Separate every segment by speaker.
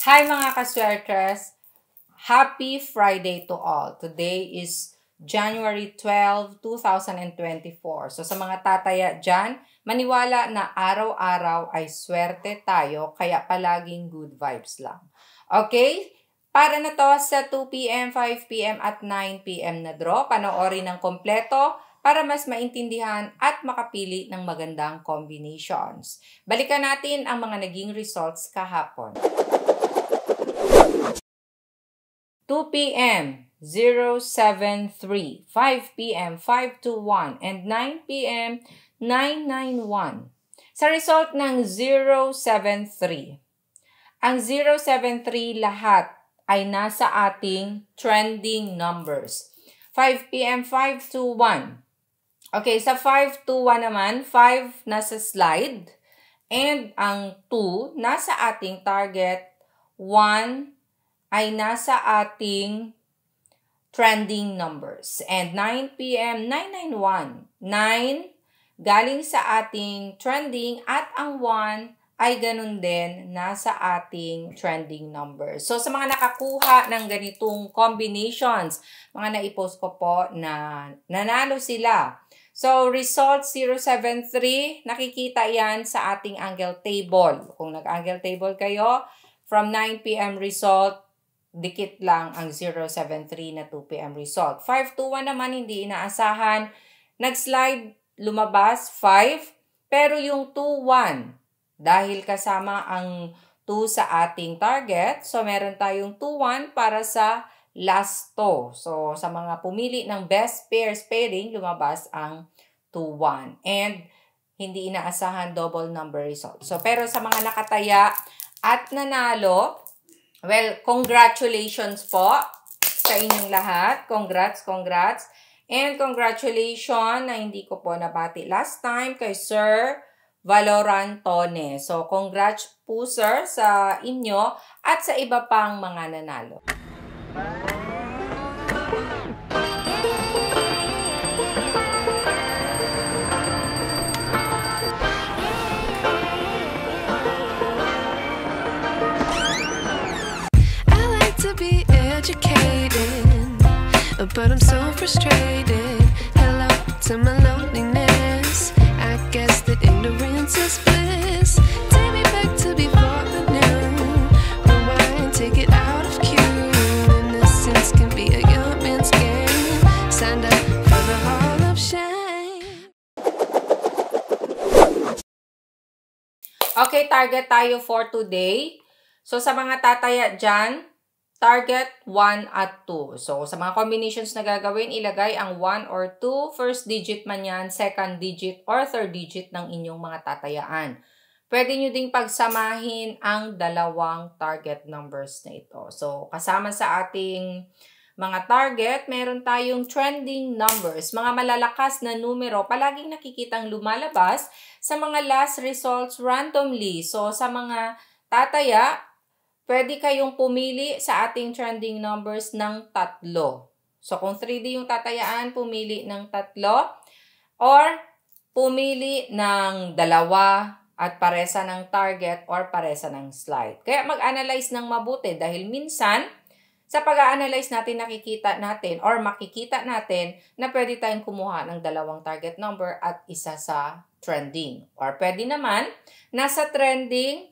Speaker 1: Hi mga kaswertres! Happy Friday to all. Today is January 12, 2024. So sa mga tataya dyan, maniwala na araw-araw ay swerte tayo, kaya palaging good vibes lang. Okay? Para na to sa 2 p.m., 5 p.m. at 9 p.m. na draw. Panoorin ng kompleto para mas maintindihan at makapili ng magandang combinations. Balikan natin ang mga naging results kahapon. 2 p.m. 073, 5 p.m. 521, and 9 p.m. 991. Sa result ng 073, ang 073 lahat ay nasa ating trending numbers. 5 p.m. 521. Okay, sa 521 naman, 5 nasa slide, and ang 2 nasa ating target, 1 ay nasa ating trending numbers. And 9 p.m. 991. 9 galing sa ating trending at ang 1 ay ganun din nasa ating trending numbers. So sa mga nakakuha ng ganitong combinations, mga naipost ko po na nanalo sila. So result 073, nakikita yan sa ating angle table. Kung nag-angle table kayo, from 9 p.m. result, dikit lang ang 073 na 2 p.m. result. 521 naman hindi inaasahan. Nag-slide, lumabas 5, pero yung 21, dahil kasama ang 2 sa ating target, so meron tayong 21 para sa last 2. So sa mga pumili ng best pairs pairing, lumabas ang 21. And hindi inaasahan double number result. So pero sa mga nakataya at nanalo, well, congratulations po sa inyong lahat. Congrats. And congratulations na hindi ko po nabati last time kay Sir Valorantone. So, congrats po sir sa inyo at sa iba pang mga nanalo.
Speaker 2: But I'm so frustrated. Hello to my loneliness. I guess that ignorance is bliss. Take me back to before the new. Rewind, take it out of cue. Innocence can be a young man's game. Signed up for the hall of shame.
Speaker 1: Okay, target tayo for today. So sa mga tataya dyan, target 1 at 2. So, sa mga combinations na gagawin, ilagay ang 1 or 2, first digit man yan, second digit, or third digit ng inyong mga tatayaan. Pwede nyo ding pagsamahin ang dalawang target numbers na ito. So, kasama sa ating mga target, meron tayong trending numbers. Mga malalakas na numero, palaging nakikitang lumalabas sa mga last results randomly. So, sa mga tataya, pwede kayong pumili sa ating trending numbers ng 3. So, kung 3D yung tatayaan, pumili ng 3. Or, pumili ng 2 at paresa ng target or paresa ng slide. Kaya mag-analyze ng mabuti dahil minsan, sa pag-a-analyze natin, nakikita natin or makikita natin na pwede tayong kumuha ng 2 target number at isa sa trending. Or pwede naman, nasa trending,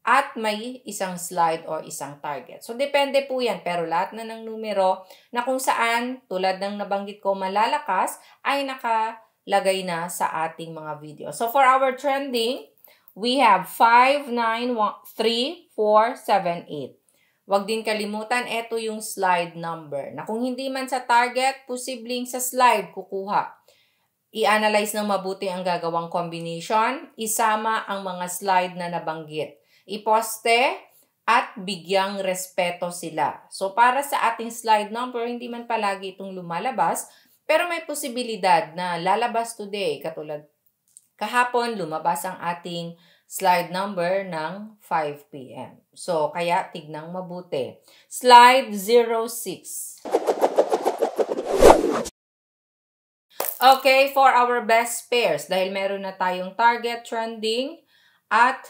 Speaker 1: at may isang slide or isang target. So, depende po yan. Pero lahat na ng numero na kung saan, tulad ng nabanggit ko, malalakas, ay nakalagay na sa ating mga video. So, for our trending, we have 5, 9, 1, 3, 4, 7, 8. Huwag din kalimutan, ito yung slide number. Na kung hindi man sa target, posibleng sa slide kukuha. I-analyze ng mabuti ang gagawang combination. Isama ang mga slide na nabanggit. Iposte at bigyang respeto sila. So, para sa ating slide number, hindi man palagi itong lumalabas, pero may posibilidad na lalabas today. Katulad kahapon, lumabas ang ating slide number ng 5 p.m. So, kaya tignang mabuti. Slide 06. Okay, for our best pairs, dahil meron na tayong target, trending, at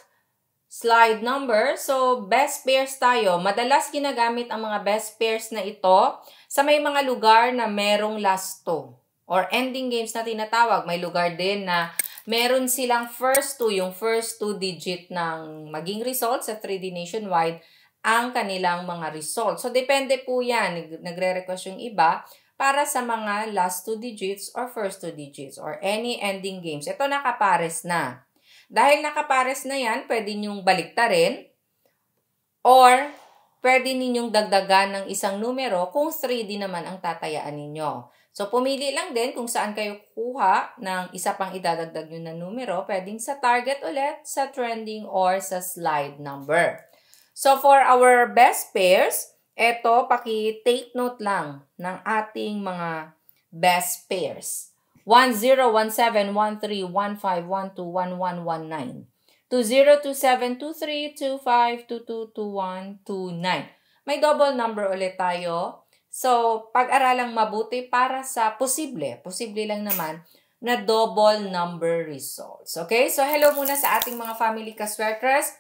Speaker 1: slide number. So, best pairs tayo. Madalas ginagamit ang mga best pairs na ito sa may mga lugar na merong last two or ending games na tinatawag. May lugar din na meron silang first two, yung first two digit ng maging result sa 3D Nationwide, ang kanilang mga results. So, depende po yan. Nagre-request yung iba para sa mga last two digits or first two digits or any ending games. Ito nakapares na. Dahil nakapares na yan, pwede ninyong baliktarin or pwede ninyong dagdagan ng isang numero kung 3D naman ang tatayaan ninyo. So, pumili lang din kung saan kayo kukuha ng isa pang idadagdag nyo na numero. Pwedeng sa target ulit, sa trending, or sa slide number. So, for our best pairs, eto, paki-take note lang ng ating mga best pairs. 10, 17, 13, 15, 12, 11, 19. 20, 27, 23, 25, 22, 21, 29. May double number ulit tayo. So, pag-aralang mabuti para sa posible lang naman, na double number results. Okay? So, hello muna sa ating mga family kaswertres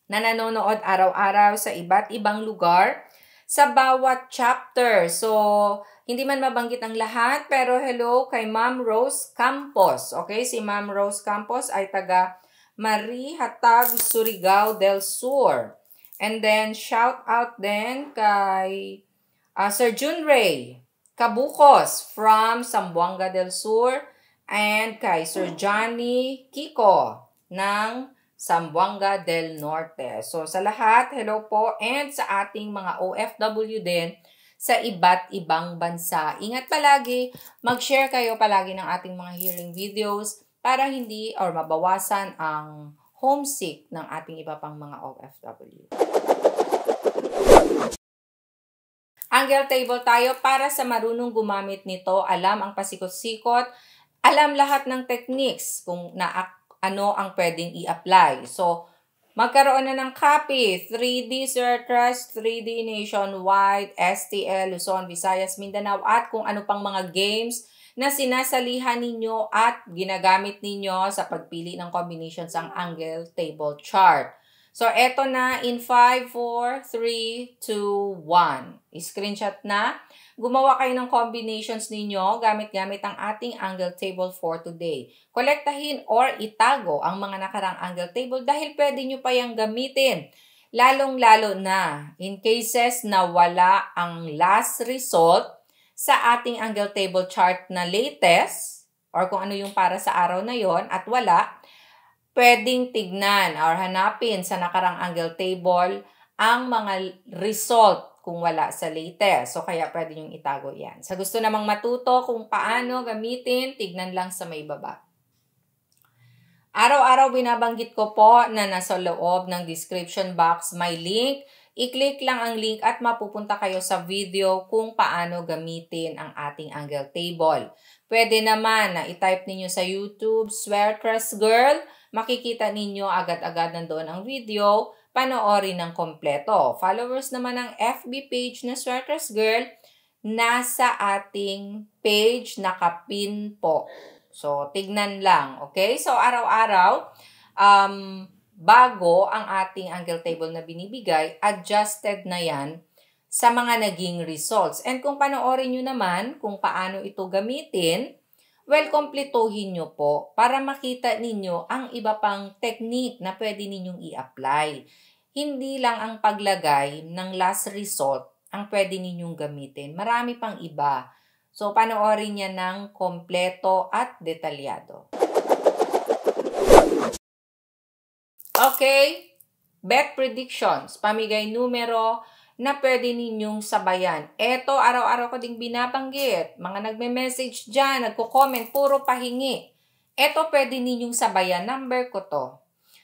Speaker 1: na nanonood araw-araw sa iba't ibang lugar sa bawat chapter. So, hindi man mabanggit ang lahat, pero hello kay Ma'am Rose Campos. Okay? Si Ma'am Rose Campos ay taga Marie Hatag, Surigao del Sur. And then, shout out din kay Sir Jun Ray Cabukos from Zamboanga del Sur and kay Sir Johnny Kiko ng Zamboanga del Norte. So sa lahat, hello po, and sa ating mga OFW din sa iba't ibang bansa. Ingat palagi, mag-share kayo palagi ng ating mga hearing videos para hindi or mabawasan ang homesick ng ating iba pang mga OFW. Angle table tayo para sa marunong gumamit nito, alam ang pasikot-sikot, alam lahat ng techniques kung ano ang pwedeng i-apply. So, magkaroon na ng copy, 3D Certras, 3D Nationwide, STL, Luzon, Visayas, Mindanao, at kung ano pang mga games na sinasalihan ninyo at ginagamit ninyo sa pagpili ng combinations ang angle table chart. So, eto na in 5, 4, 3, 2, 1. I-screenshot na. Gumawa kayo ng combinations ninyo gamit-gamit ang ating angle table for today. Kolektahin or itago ang mga nakarang angle table dahil pwede nyo pa yung gamitin. Lalong-lalo na in cases na wala ang last result sa ating angle table chart na latest or kung ano yung para sa araw na yon at wala, pwedeng tignan or hanapin sa nakarang angle table ang mga result kung wala sa latest. So, kaya pwede nyo itago yan. Sa gusto namang matuto kung paano gamitin, tignan lang sa may baba. Araw-araw binabanggit ko po na nasa loob ng description box may link. I-click lang ang link at mapupunta kayo sa video kung paano gamitin ang ating angle table. Pwede naman na i-type ninyo sa YouTube, Swertres Girl. Makikita ninyo agad-agad nandoon ang video, panoorin ng kompleto. Followers naman ng FB page na Swertres Girl, nasa ating page nakapin po. So, tignan lang. Okay? So, araw-araw, bago ang ating angle table na binibigay, adjusted na yan sa mga naging results. And kung panoorin nyo naman kung paano ito gamitin, well, kompletuhin nyo po para makita ninyo ang iba pang technique na pwede ninyong i-apply. Hindi lang ang paglagay ng last result ang pwede ninyong gamitin. Marami pang iba. So, panoorin niya ng kompleto at detalyado. Okay, bet predictions, pamigay numero na pwede ninyong sabayan. Eto, araw-araw ko ding binabanggit. Mga nagme-message dyan, nagko-comment, puro pahingi. Eto, pwede ninyong sabayan. Number ko to.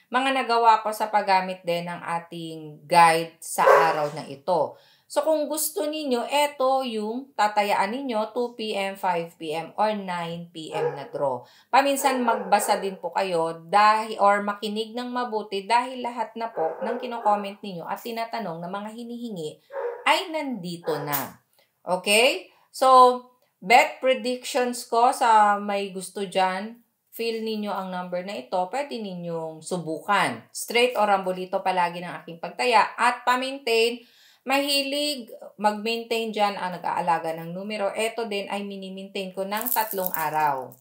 Speaker 1: Mga nagawa ko sa paggamit din ng ating guide sa araw na ito. So, kung gusto ninyo, eto yung tatayaan ninyo 2 p.m., 5 p.m., or 9 p.m. na draw. Paminsan magbasa din po kayo dahil, or makinig ng mabuti dahil lahat na po ng kino-comment ninyo at tinatanong na mga hinihingi ay nandito na. Okay? So, bet predictions ko sa may gusto dyan, feel ninyo ang number na ito, pwede ninyong subukan. Straight o rambolito palagi ng aking pagtaya. At pa-maintain, mahilig mag-maintain dyan ang nag-aalaga ng numero. Ito din ay mini-maintain ko ng 3 araw.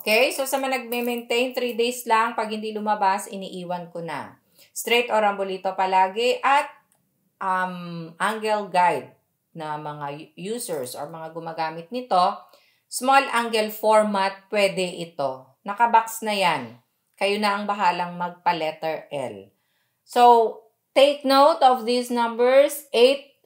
Speaker 1: Okay? So, sa mga nag-maintain, 3 days lang. Pag hindi lumabas, iniiwan ko na. Straight o rambolito palagi. At angle guide na mga users or mga gumagamit nito, small angle format, pwede ito. Nakabox na yan. Kayo na ang bahalang magpa-letter L. So, take note of these numbers,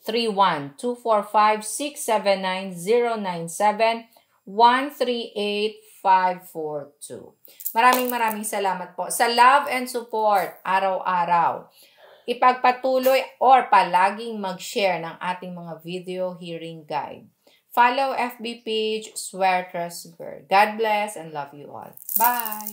Speaker 1: 831-245-679-097-138542. Maraming salamat po sa love and support araw-araw. Ipagpatuloy or palaging mag-share ng ating mga video hearing guide. Follow FB page, Swear Trust Girl. God bless and love you all. Bye!